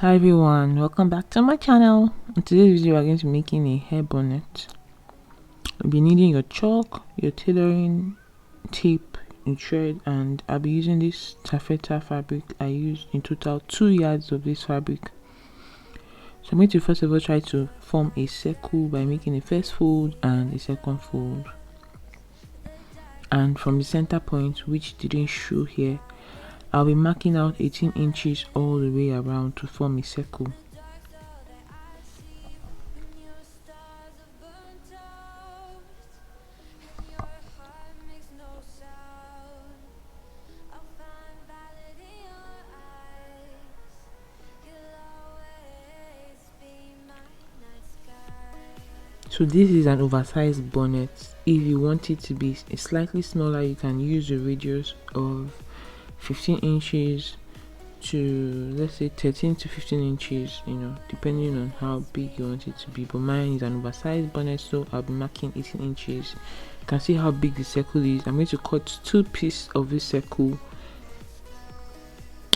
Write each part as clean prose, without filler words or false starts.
Hi everyone, welcome back to my channel. In today's video, we're going to be making a hair bonnet. You'll be needing your chalk, your tailoring tape, your thread, and I'll be using this Taffeta fabric. I used in total 2 yards of this fabric. So I'm going to first of all try to form a circle by making a first fold and a second fold. And from the center point, which didn't show here, I'll be marking out 18 inches all the way around to form a circle. So this is an oversized bonnet. If you want it to be slightly smaller, you can use a radius of 15 inches to, let's say, 13 to 15 inches, depending on how big you want it to be. But mine is an oversized bonnet, so I'll be marking 18 inches. You can see how big the circle is. I'm going to cut 2 pieces of this circle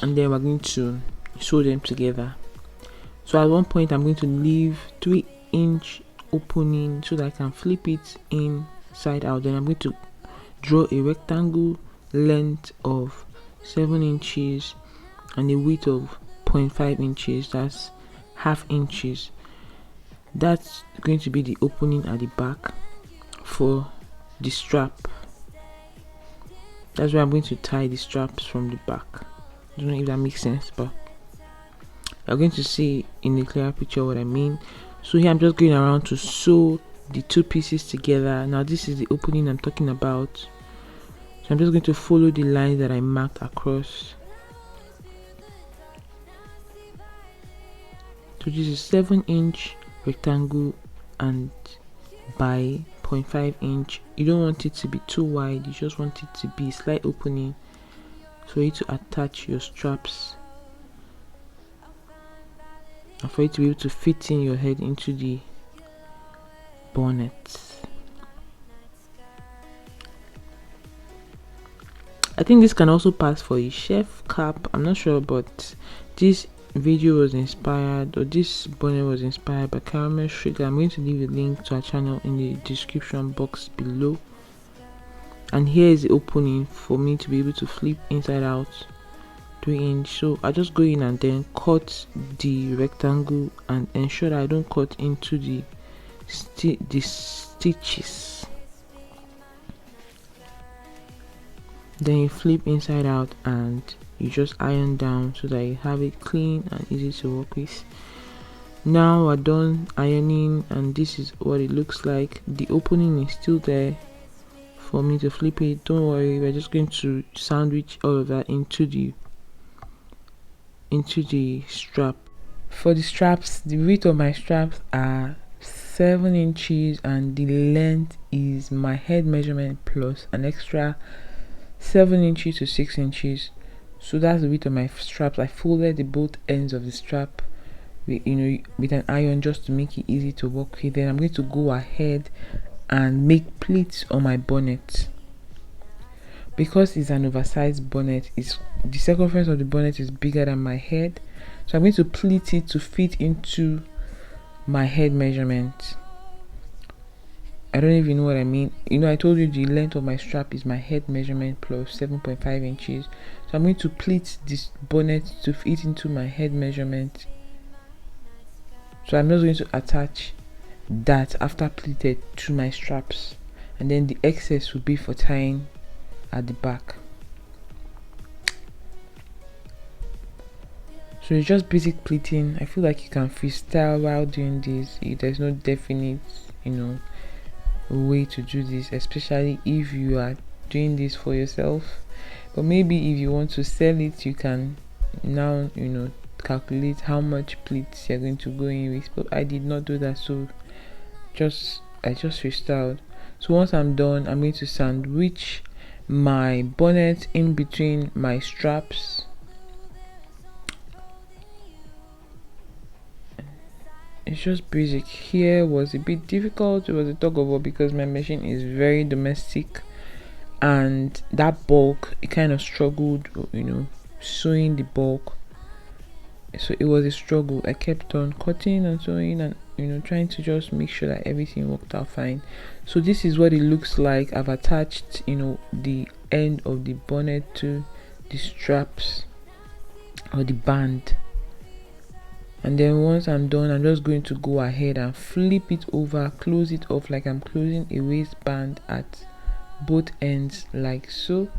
and then we're going to sew them together. So at one point I'm going to leave 3-inch opening so that I can flip it inside out. Then I'm going to draw a rectangle length of 7 inches and a width of 0.5 inches. That's half inches. That's going to be the opening at the back for the strap. That's where I'm going to tie the straps from the back. I don't know if that makes sense, but you're going to see in the clearer picture what I mean. So here I'm just going around to sew the 2 pieces together. Now this is the opening I'm talking about. So I'm just going to follow the line that I marked across. So this is 7-inch rectangle and by 0.5 inch. You don't want it to be too wide, you just want it to be a slight opening for you to attach your straps and for you to be able to fit in your head into the bonnet. I think this can also pass for a chef cap. I'm not sure, but this video was inspired, or this bonnet was inspired by Caramel Sugar. I'm going to leave a link to our channel in the description box below. And here is the opening for me to be able to flip inside out 3-inch. So I just go in and then cut the rectangle and ensure that I don't cut into the stitches. Then you flip inside out and you just iron down so that you have it clean and easy to work with. Now we're done ironing and this is what it looks like. The opening is still there for me to flip it. Don't worry, we're just going to sandwich all of that into the strap. For the straps, the width of my straps are 7 inches and the length is my head measurement plus an extra 7 inches to 6 inches. So that's the width of my straps. I folded the both ends of the strap with an iron just to make it easy to work with. Then I'm going to go ahead and make pleats on my bonnet. Because it's an oversized bonnet, the circumference of the bonnet is bigger than my head, so I'm going to pleat it to fit into my head measurement. I don't even know what I mean. I told you the length of my strap is my head measurement plus 7.5 inches. So I'm going to pleat this bonnet to fit into my head measurement. So I'm just going to attach that after pleated to my straps, and then the excess will be for tying at the back. So it's just basic pleating. I feel like you can freestyle while doing this. There's no definite way to do this, especially if you are doing this for yourself. But maybe if you want to sell it, you can now calculate how much pleats you're going to go in with. But I did not do that, so I just freestyled. So once I'm done, I'm going to sandwich my bonnet in between my straps. It's just basic. Here was a bit difficult. It was a tug of war because my machine is very domestic and that bulk, it kind of struggled sewing the bulk so it was a struggle. I kept on cutting and sewing and trying to just make sure that everything worked out fine. So this is what it looks like. I've attached the end of the bonnet to the straps or the band, and then once I'm done, I'm just going to go ahead and flip it over, close it off like I'm closing a waistband at both ends, like so.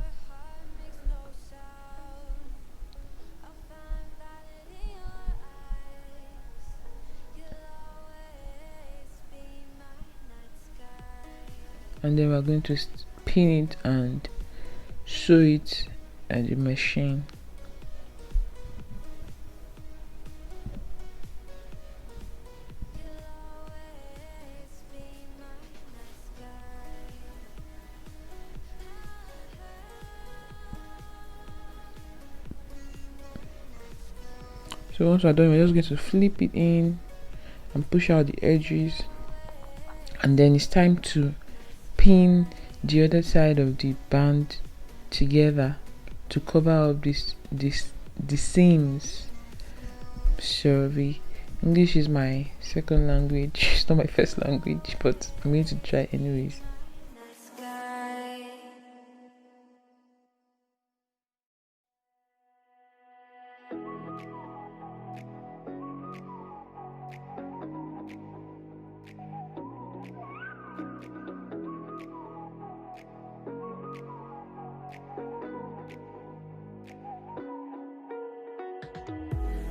And then we're going to pin it and sew it at the machine. So once we're done, we're just going to flip it in and push out the edges, and then it's time to pin the other side of the band together to cover up the seams. Sorry, English is my second language. It's not my first language, but I'm going to try anyways.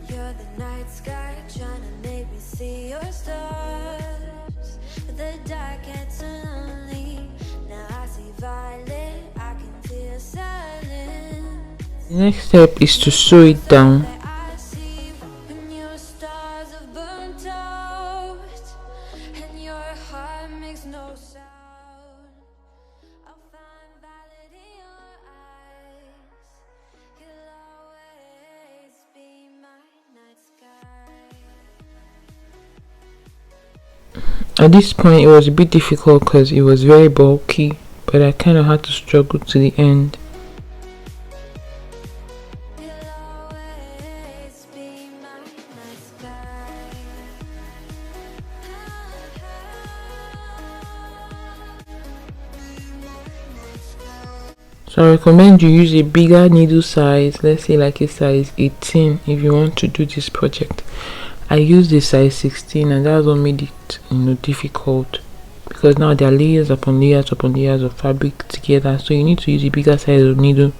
You're the night sky, trying to make me see your stars, but the dark gets lonely. Now I see violet, I can feel silence. The next step is to sew it down. I see when your stars have burnt out and your heart makes no sound. I'll find violet in your eyes. You'll always be my night sky. At this point, it was a bit difficult because it was very bulky, but I kind of had to struggle to the end. So I recommend you use a bigger needle size, let's say like a size 18 if you want to do this project. I used a size 16 and that's what made it difficult, because now there are layers upon layers upon layers of fabric together, so you need to use a bigger size of needle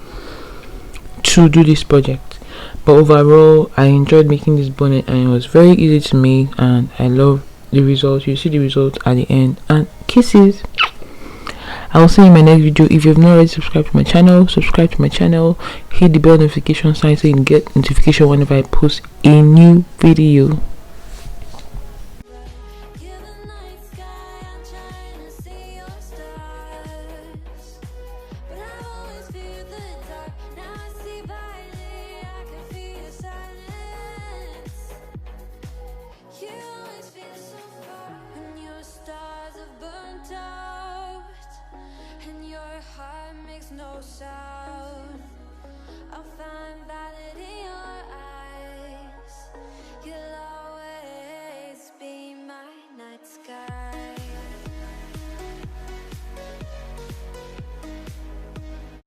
to do this project. But overall, I enjoyed making this bonnet and it was very easy to make, and I love the result. You see the result at the end, and kisses. I will see you in my next video. If you have not already subscribed to my channel, subscribe to my channel, hit the bell notification sign so you can get notification whenever I post a new video.